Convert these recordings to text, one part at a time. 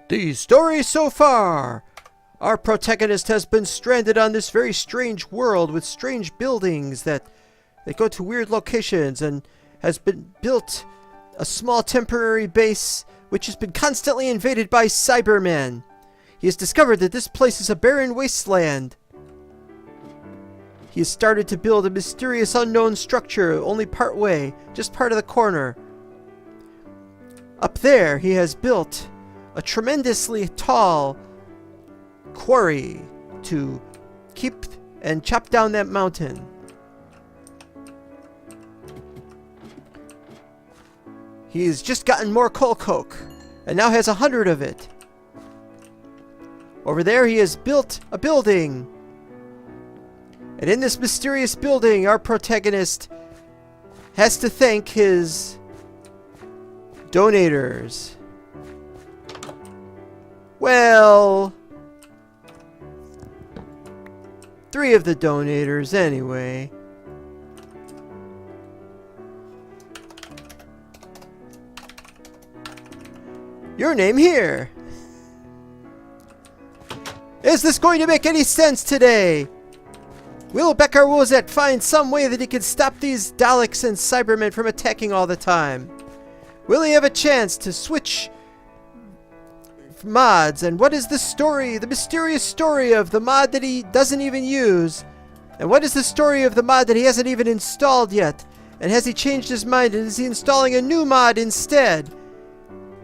The story so far. Our protagonist has been stranded on this very strange world with strange buildings that go to weird locations, and has been built a small temporary base which has been constantly invaded by Cybermen. He has discovered that this place is a barren wasteland. He has started to build a mysterious unknown structure only part way, just part of the corner. Up there he has built a tremendously tall quarry to keep and chop down that mountain. He's just gotten more coal coke and now has 100 of it. Over there he has built a building. And in this mysterious building, our protagonist has to thank his donators. Well, 3 of the donators anyway. Your name here. Is this going to make any sense today? Will Baccar Wozat find some way that he can stop these Daleks and Cybermen from attacking all the time? Will he have a chance to switch mods? And what is the story, the mysterious story of the mod that he doesn't even use? And what is the story of the mod that he hasn't even installed yet? And has he changed his mind, and is he installing a new mod instead?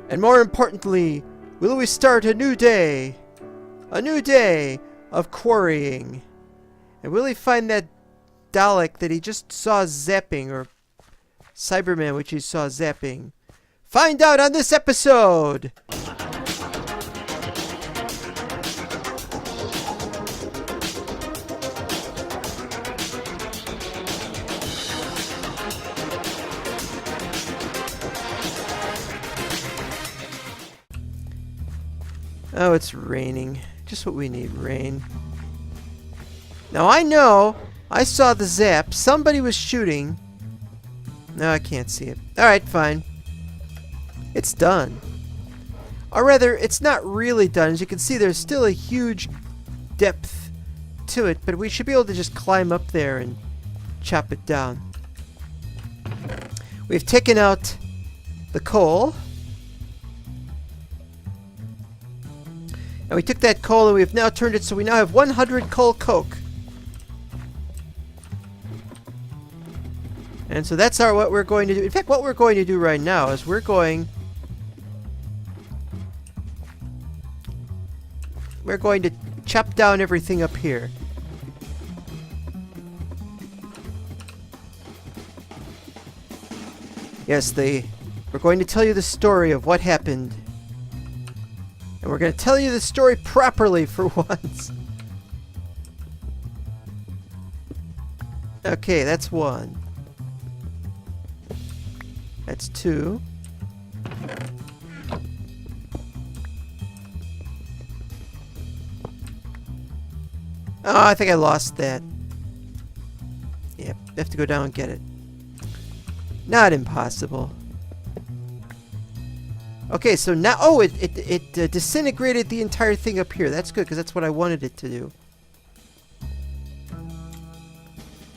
And more importantly, will we start a new day? A new day of quarrying. And will he find that Dalek that he just saw zapping, or Cyberman which he saw zapping? Find out on this episode! Oh, it's raining. Just what we need, rain. Now I know, I saw the zap. Somebody was shooting. No, I can't see it. Alright, fine. It's done. Or rather, it's not really done. As you can see, there's still a huge depth to it, but we should be able to just climb up there and chop it down. We've taken out the coal. And we took that coal and we have now turned it so we now have 100 coal coke. And so that's what we're going to do. In fact, what we're going to do right now is we're going to chop down everything up here. Yes, we're going to tell you the story of what happened. And we're going to tell you the story properly for once. Okay, that's 1. That's 2. Oh, I think I lost that. Yep, have to go down and get it. Not impossible. Okay, so now, oh, it disintegrated the entire thing up here. That's good, because that's what I wanted it to do.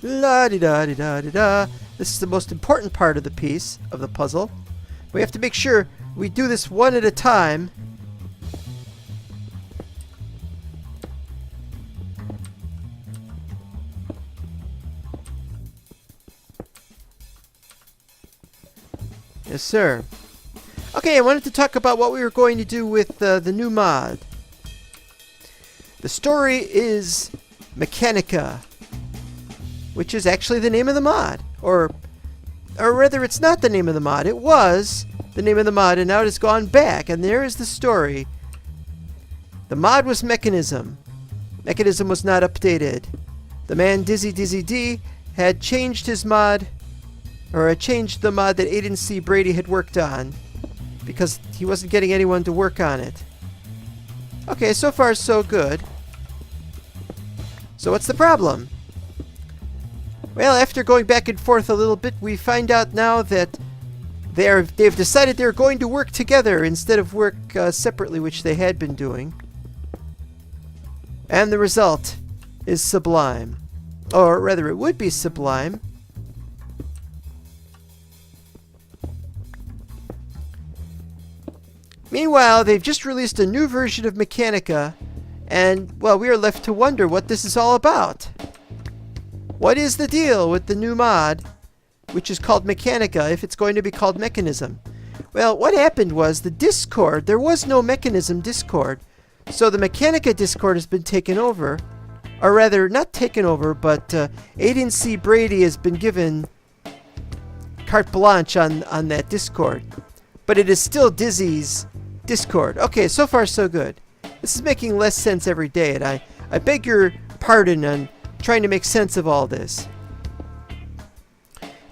La-di-da-di-da-di-da. This is the most important part of the piece, of the puzzle. We have to make sure we do this one at a time. Yes, sir. Okay, I wanted to talk about what we were going to do with the new mod. The story is Mechanica, which is actually the name of the mod. Or rather, it's not the name of the mod. It was the name of the mod, and now it has gone back, and there is the story. The mod was Mechanism. Mechanism was not updated. The man Dizzy D had changed his mod, or had changed the mod that Aiden C. Brady had worked on, because he wasn't getting anyone to work on it. Okay, so far so good. So what's the problem? Well, after going back and forth a little bit, we find out now that they've decided they're going to work together instead of work separately, which they had been doing. And the result is sublime. Or rather, it would be sublime. Meanwhile, they've just released a new version of Mechanica, and, well, we are left to wonder what this is all about. What is the deal with the new mod, which is called Mechanica, if it's going to be called Mechanism? Well, what happened was the Discord, there was no Mechanism Discord, so the Mechanica Discord has been taken over, or rather, not taken over, but Aiden C. Brady has been given carte blanche on that Discord. But it is still Dizzy's Discord. Okay, so far so good. This is making less sense every day, and I beg your pardon on trying to make sense of all this.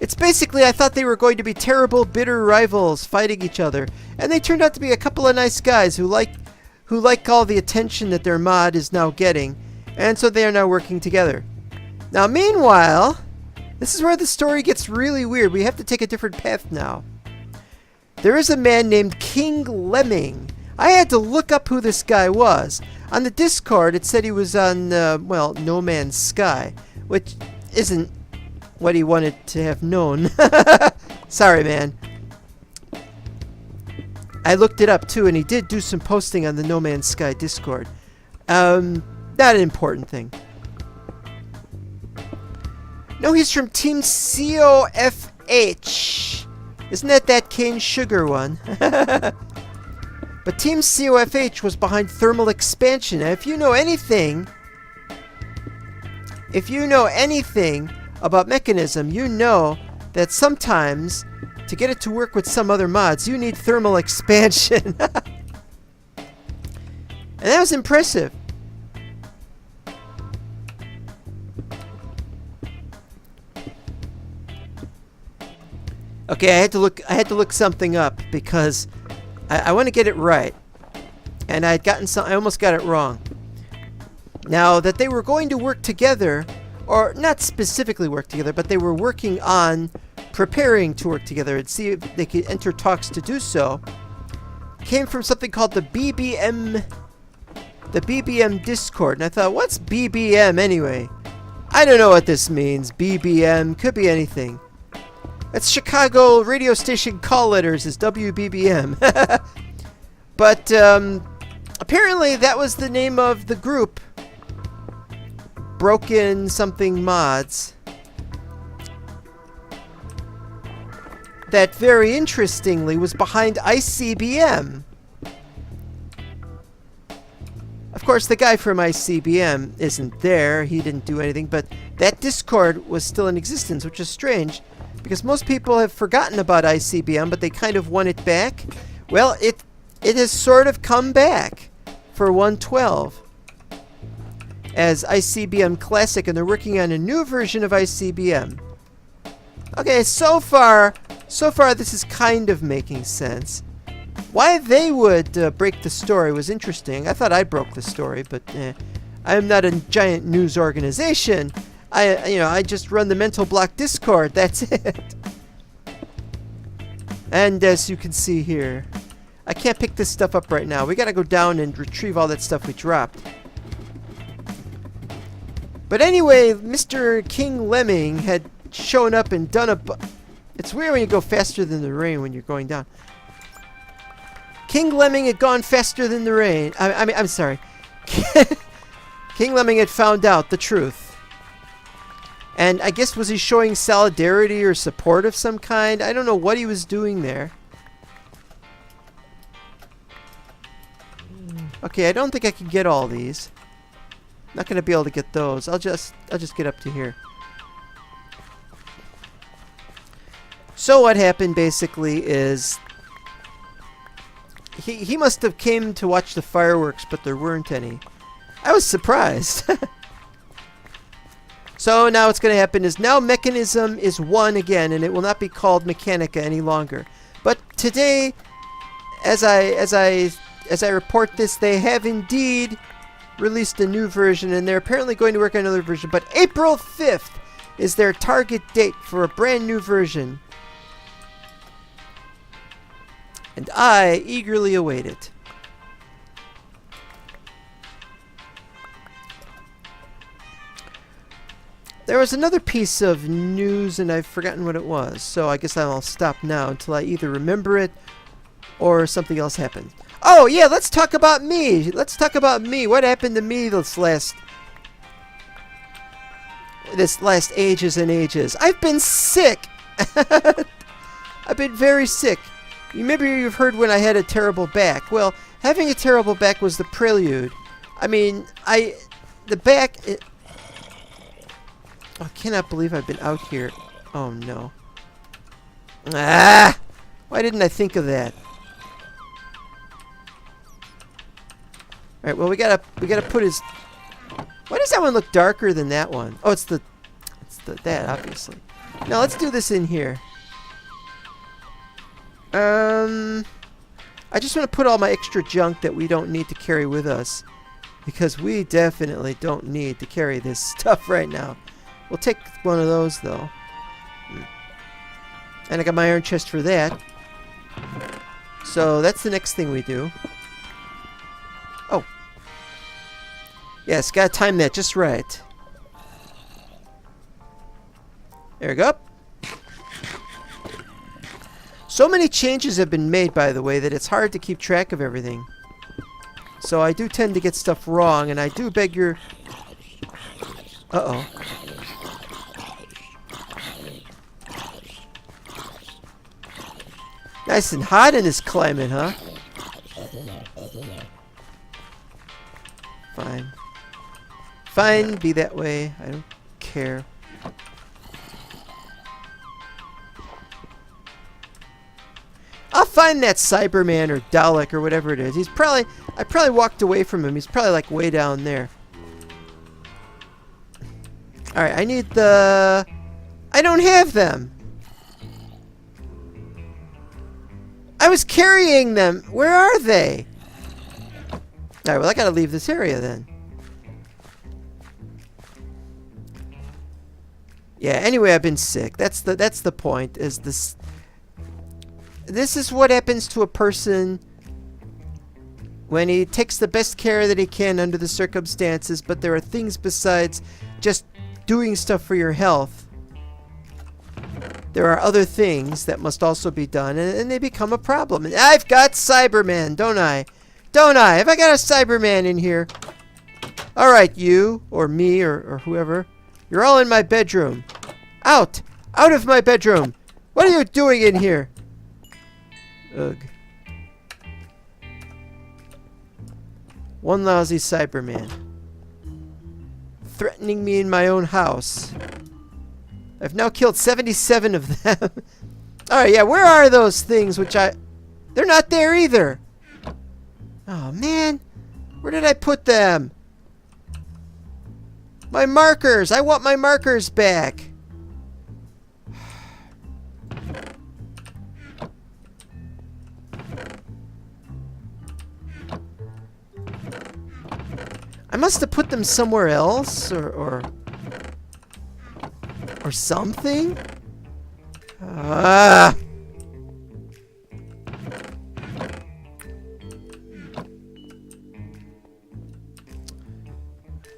It's basically, I thought they were going to be terrible, bitter rivals fighting each other, and they turned out to be a couple of nice guys who like all the attention that their mod is now getting, and so they are now working together. Now, meanwhile, this is where the story gets really weird. We have to take a different path now. There is a man named King Lemming. I had to look up who this guy was. On the Discord, it said he was on, well, No Man's Sky, which isn't what he wanted to have known. Sorry, man. I looked it up, too, and he did do some posting on the No Man's Sky Discord. Not an important thing. No, he's from Team COFH. Isn't that cane sugar one? But Team COFH was behind thermal expansion. Now, if you know anything about Mechanism, you know that sometimes to get it to work with some other mods, you need thermal expansion. And that was impressive. Okay, I had to look something up because I want to get it right, and I almost got it wrong. Now, that they were going to work together, or not specifically work together, but they were working on preparing to work together and see if they could enter talks to do so, came from something called the BBM Discord. And I thought, what's BBM anyway? I don't know what this means. BBM could be anything. It's Chicago radio station call letters is WBBM. But apparently that was the name of the group. Broken something mods. That very interestingly was behind ICBM. Of course, the guy from ICBM isn't there. He didn't do anything, but that Discord was still in existence, which is strange. Because most people have forgotten about ICBM, but they kind of want it back. Well, it has sort of come back for 1.12 as ICBM Classic, and they're working on a new version of ICBM. Okay, so far this is kind of making sense. Why they would break the story was interesting. I thought I broke the story, but I'm not a giant news organization. I just run the Mental Block Discord. That's it. And as you can see here, I can't pick this stuff up right now. We gotta go down and retrieve all that stuff we dropped. But anyway, Mr. King Lemming had shown up and done it's weird when you go faster than the rain when you're going down. King Lemming had gone faster than the rain. I'm sorry. King Lemming had found out the truth. And I guess, was he showing solidarity or support of some kind? I don't know what he was doing there. Okay, I don't think I can get all these. Not going to be able to get those. I'll just get up to here. So what happened basically is he must have came to watch the fireworks, but there weren't any. I was surprised. So now what's going to happen is now Mechanism is 1 again, and it will not be called Mechanica any longer. But today, as I report this, they have indeed released a new version, and they're apparently going to work on another version. But April 5th is their target date for a brand new version. and I eagerly await it. There was another piece of news, and I've forgotten what it was, so I guess I'll stop now until I either remember it or something else happens. Oh, yeah, let's talk about me. Let's talk about me. What happened to me this last ages and ages? I've been sick. I've been very sick. Maybe you've heard when I had a terrible back. Well, having a terrible back was the prelude. I mean, the back... I cannot believe I've been out here. Oh, no. Ah! Why didn't I think of that? Alright, well, we gotta put his... Why does that one look darker than that one? Oh, it's that, obviously. Now, let's do this in here. I just want to put all my extra junk that we don't need to carry with us. Because we definitely don't need to carry this stuff right now. We'll take one of those, though. And I got my iron chest for that. So that's the next thing we do. Oh. Yes, gotta time that just right. There we go. So many changes have been made, by the way, that it's hard to keep track of everything. So I do tend to get stuff wrong, and I do beg your... Uh-oh. Nice and hot in this climate, huh? Fine. Fine, be that way. I don't care. I'll find that Cyberman or Dalek or whatever it is. I probably walked away from him. He's probably like way down there. Alright, I need the... I don't have them. I was carrying them. Where are they? Alright, well, I gotta leave this area then. Yeah, anyway, I've been sick. That's the point, is this... This is what happens to a person when he takes the best care that he can under the circumstances, but there are things besides just doing stuff for your health. There are other things that must also be done, and they become a problem. And I've got Cyberman, don't I? Don't I? Have I got a Cyberman in here? Alright, you, or me, or whoever. You're all in my bedroom. Out! Out of my bedroom! What are you doing in here? Ugh. One lousy Cyberman. Threatening me in my own house. I've now killed 77 of them. Alright, yeah, where are those things which I... They're not there either. Oh, man. Where did I put them? My markers! I want my markers back. I must have put them somewhere else, or something? Ah!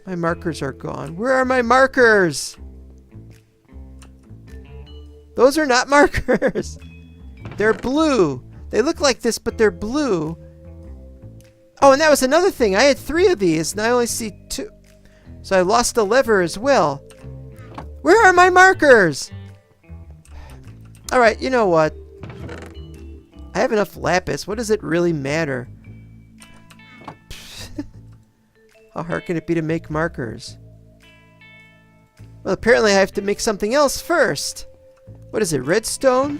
My markers are gone. Where are my markers? Those are not markers. They're blue. They look like this, but they're blue. Oh, and that was another thing. I had 3 of these, and I only see 2. So I lost a lever as well. Where are my markers? Alright, you know what? I have enough lapis. What does it really matter? How hard can it be to make markers? Well, apparently I have to make something else first. What is it, redstone?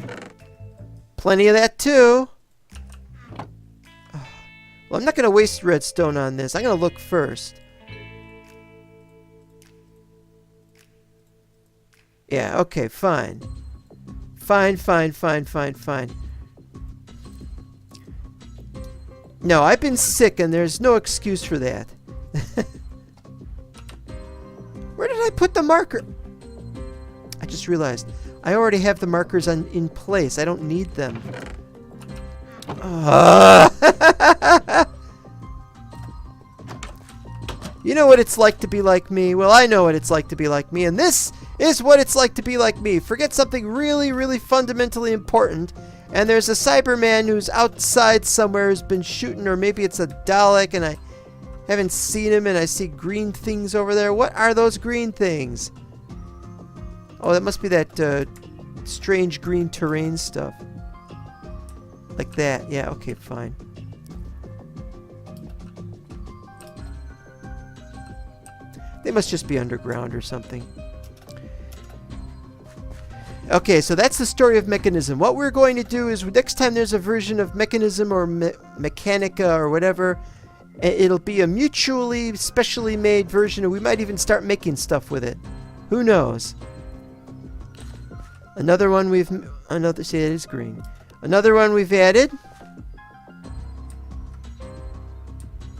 Plenty of that too. Well, I'm not going to waste redstone on this. I'm going to look first. Yeah, okay, fine. Fine. No, I've been sick and there's no excuse for that. Where did I put the marker? I just realized I already have the markers in place. I don't need them. You know what it's like to be like me? Well, I know what it's like to be like me, and this is what it's like to be like me. Forget something really, really fundamentally important, and there's a Cyberman who's outside somewhere who's been shooting, or maybe it's a Dalek, and I haven't seen him, and I see green things over there. What are those green things? Oh, that must be that strange green terrain stuff. Like that. Yeah, okay, fine. They must just be underground or something. Okay, so that's the story of Mechanism. What we're going to do is next time there's a version of Mechanism or Mechanica or whatever, it'll be a mutually, specially made version, and we might even start making stuff with it. Who knows? Another one we've... See, it is green. Another one we've added.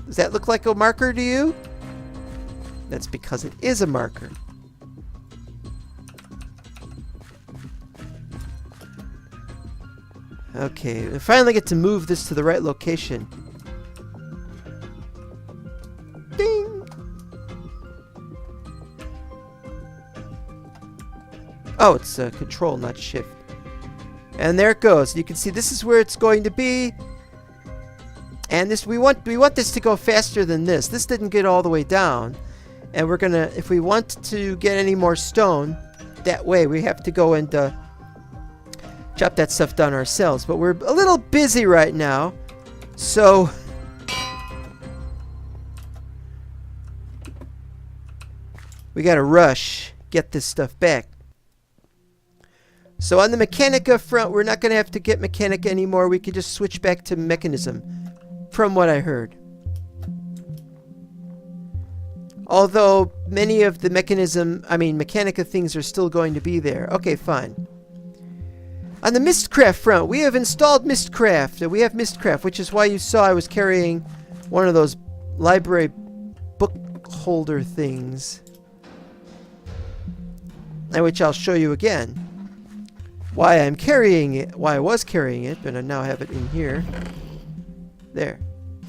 Does that look like a marker to you? That's because it is a marker. Okay, we finally get to move this to the right location. Ding! Oh, it's control, not shift. And there it goes. You can see this is where it's going to be. And this we want this to go faster than this. This didn't get all the way down. And we're gonna, if we want to get any more stone that way, we have to go and chop that stuff down ourselves. But we're a little busy right now, so we gotta rush, get this stuff back. So on the Mechanica front, we're not gonna have to get Mechanica anymore. We can just switch back to Mechanism, from what I heard. Although many of the Mechanica things are still going to be there. Okay, fine. On the Mistcraft front, we have installed Mistcraft. We have Mistcraft, which is why you saw I was carrying one of those library book holder things. And which I'll show you again. Why I'm carrying it, why I was carrying it, but I now have it in here. There.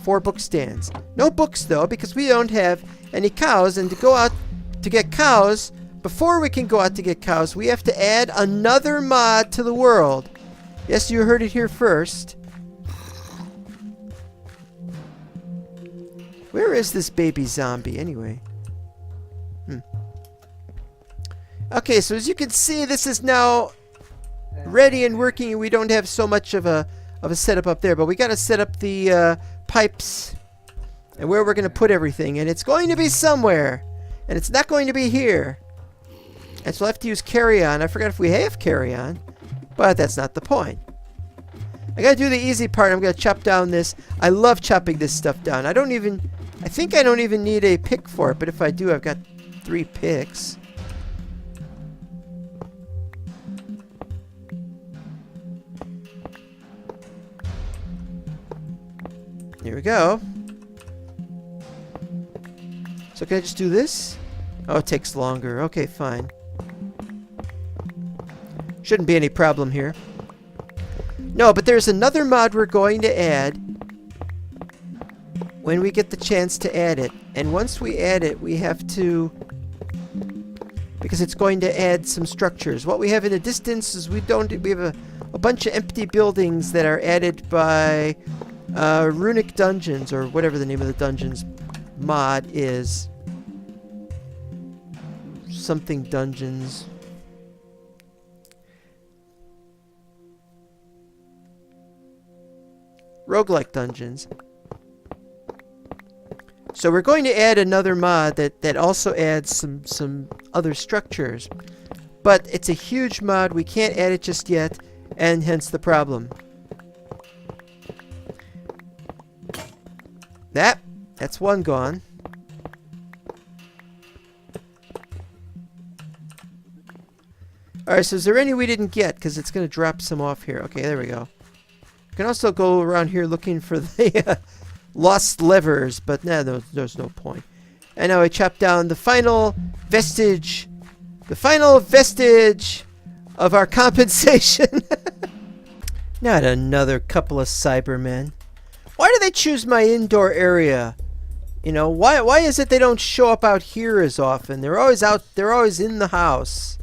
4 book stands. No books though, because we don't have any cows, and to go out to get cows, before we can go out to get cows, we have to add another mod to the world. Yes, you heard it here first. Where is this baby zombie anyway? Okay, so as you can see, this is now ready and working, and we don't have so much of a setup up there, but we got to set up the pipes and where we're going to put everything, and it's going to be somewhere, and it's not going to be here, and so I'll have to use carry-on. I forgot if we have carry-on, but that's not the point. I got to do the easy part. I'm going to chop down this. I love chopping this stuff down. I think I don't even need a pick for it, but if I do, I've got 3 picks. Here we go. So can I just do this? Oh, it takes longer. Okay, fine. Shouldn't be any problem here. No, but there's another mod we're going to add when we get the chance to add it. And once we add it, we have to... because it's going to add some structures. What we have in the distance is we have a bunch of empty buildings that are added by... Runic Dungeons, or whatever the name of the dungeons mod is. Something Dungeons. Roguelike Dungeons. So we're going to add another mod that also adds some other structures. But it's a huge mod, we can't add it just yet, and hence the problem. That's one gone. Alright, so is there any we didn't get? Because it's going to drop some off here. Okay, there we go. You can also go around here looking for the lost levers, but nah, there's no point. And now I chop down the final vestige. The final vestige of our compensation. Not another couple of Cybermen. Why do they choose my indoor area? You know, why is it they don't show up out here as often? They're always out, they're always in the house.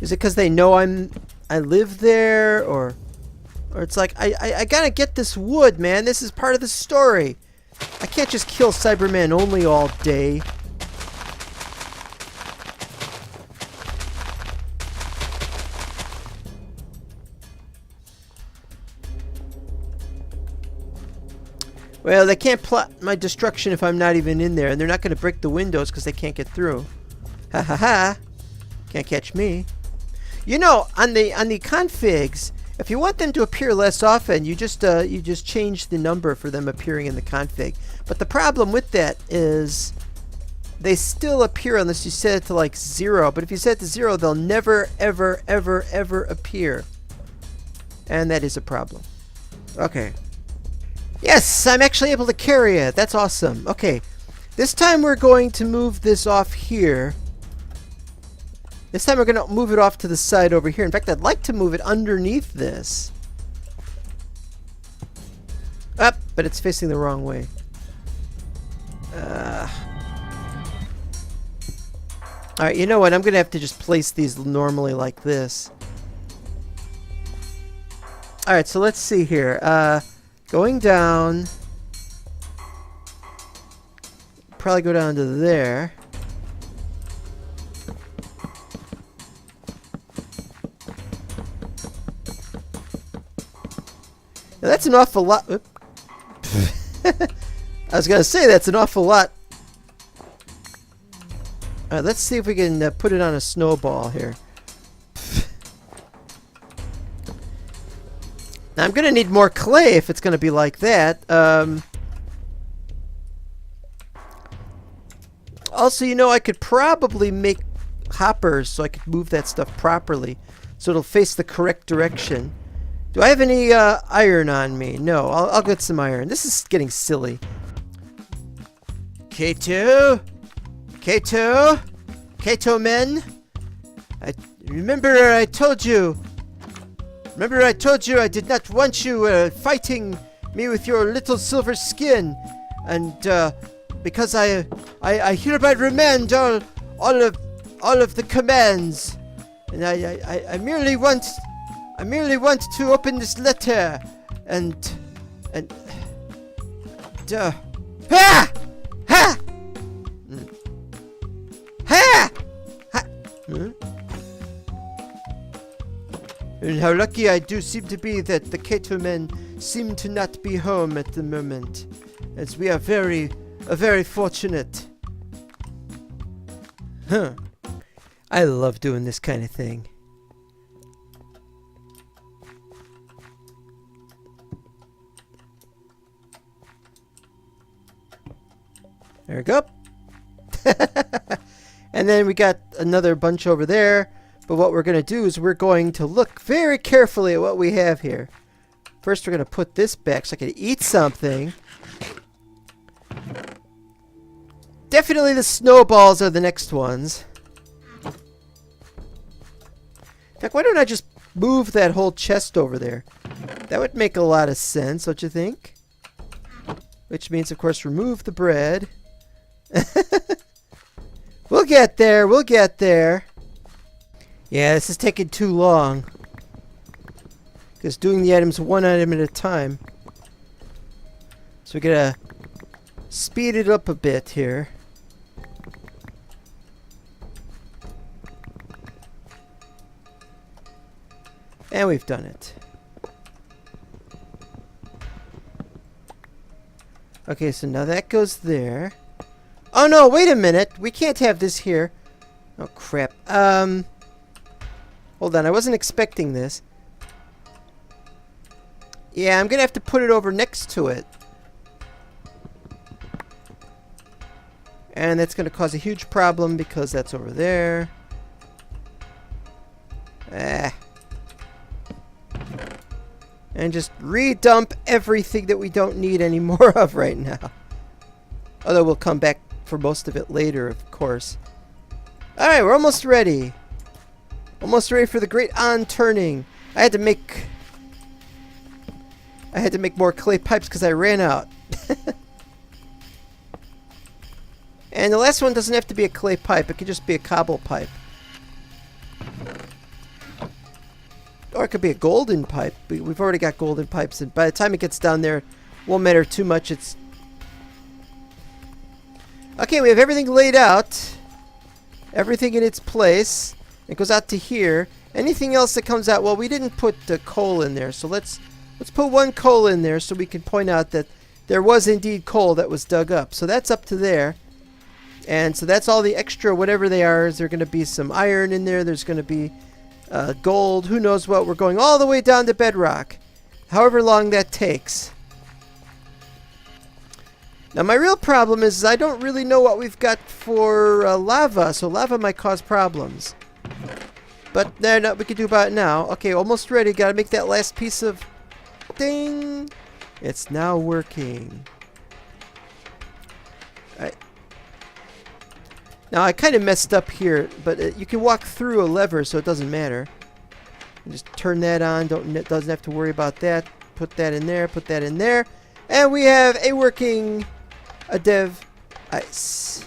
Is it because they know I live there, or it's like I gotta get this wood, man. This is part of the story. I can't just kill Cybermen only all day. Well, they can't plot my destruction if I'm not even in there, and they're not going to break the windows because they can't get through. Ha ha ha! Can't catch me. You know, on the configs, if you want them to appear less often, you just change the number for them appearing in the config. But the problem with that is they still appear unless you set it to like 0. But if you set it to 0, they'll never, ever, ever, ever appear, and that is a problem. Okay. Yes, I'm actually able to carry it. That's awesome. Okay, this time we're going to move this off here. This time we're going to move it off to the side over here. In fact, I'd like to move it underneath this. Up, but it's facing the wrong way. Alright, you know what? I'm going to have to just place these normally like this. Alright, so let's see here. Going down. Probably go down to there. Now that's an awful lot. I was going to say that's an awful lot. Alright, let's see if we can put it on a snowball here. Now I'm going to need more clay if it's going to be like that. Also, you know, I could probably make hoppers so I could move that stuff properly so it'll face the correct direction. Do I have any iron on me? No, I'll get some iron. This is getting silly. K2? K2? K2 men? Remember I told you I did not want you fighting me with your little silver skin, and because I hereby remand all of the commands, and I merely want to open this letter and ha ha ha ha. And how lucky I do seem to be that the Kato men seem to not be home at the moment, as we are very fortunate. Huh. I love doing this kind of thing. There we go. And then we got another bunch over there. But what we're going to do is we're going to look very carefully at what we have here. First, we're going to put this back so I can eat something. Definitely the snowballs are the next ones. In fact, why don't I just move that whole chest over there? That would make a lot of sense, don't you think? Which means, of course, remove the bread. We'll get there. We'll get there. Yeah, this is taking too long. Because doing the items one item at a time. So we gotta speed it up a bit here. And we've done it. Okay, so now that goes there. Oh no, wait a minute. We can't have this here. Oh crap. Hold on, I wasn't expecting this. Yeah, I'm gonna have to put it over next to it. And that's gonna cause a huge problem because that's over there. And just redump everything that we don't need any more of right now. Although we'll come back for most of it later, of course. Alright, we're almost ready. Almost ready for the great on-turning. I had to make I had to make more clay pipes because I ran out. And the last one doesn't have to be a clay pipe. It could just be a cobble pipe. Or it could be a golden pipe. We've already got golden pipes, and by the time it gets down there, it won't matter too much. It's okay. We have everything laid out, everything in its place. It goes out to here. Anything else that comes out? Well, we didn't put the coal in there, so let's put one coal in there so we can point out that there was indeed coal that was dug up. So that's up to there, and so that's all the extra whatever they are. Is there going to be some iron in there? There's going to be gold, who knows what. We're going all the way down to bedrock, however long that takes. Now my real problem is I don't really know what we've got for lava, so lava might cause problems. But there's nothing we can do about it now. Okay, almost ready. Gotta make that last piece of... Ding! It's now working. Alright. Now I kind of messed up here, but you can walk through a lever, so it doesn't matter. You just turn that on. Doesn't have to worry about that. Put that in there. Put that in there, and we have a working dev ice.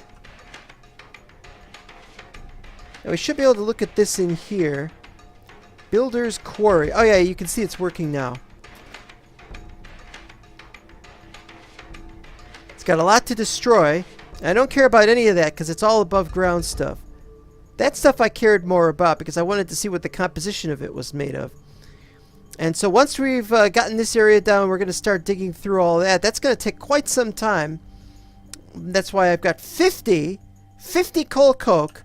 Now we should be able to look at this in here. Builder's quarry. Oh yeah, you can see it's working now. It's got a lot to destroy. I don't care about any of that because it's all above ground stuff. That stuff I cared more about because I wanted to see what the composition of it was made of. And so once we've gotten this area down, we're going to start digging through all that. That's going to take quite some time. That's why I've got 50 coal coke.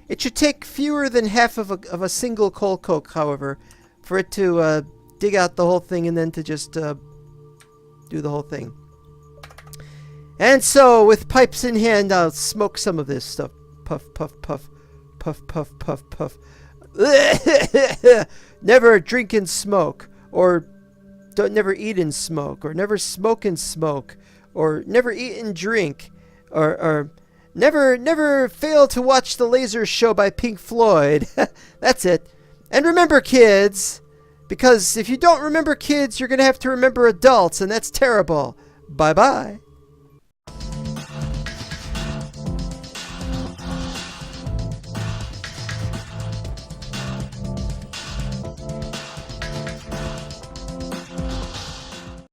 It should take fewer than half of a single coal coke, however, for it to dig out the whole thing and then to just do the whole thing. And so, with pipes in hand, I'll smoke some of this stuff. Puff, puff, puff, puff, puff, puff, puff. Never drink and smoke, or never eat and smoke, or never smoke and smoke, or never eat and drink, or never fail to watch the laser show by Pink Floyd. That's it. And remember, kids, because if you don't remember kids, you're going to have to remember adults, and that's terrible. Bye-bye.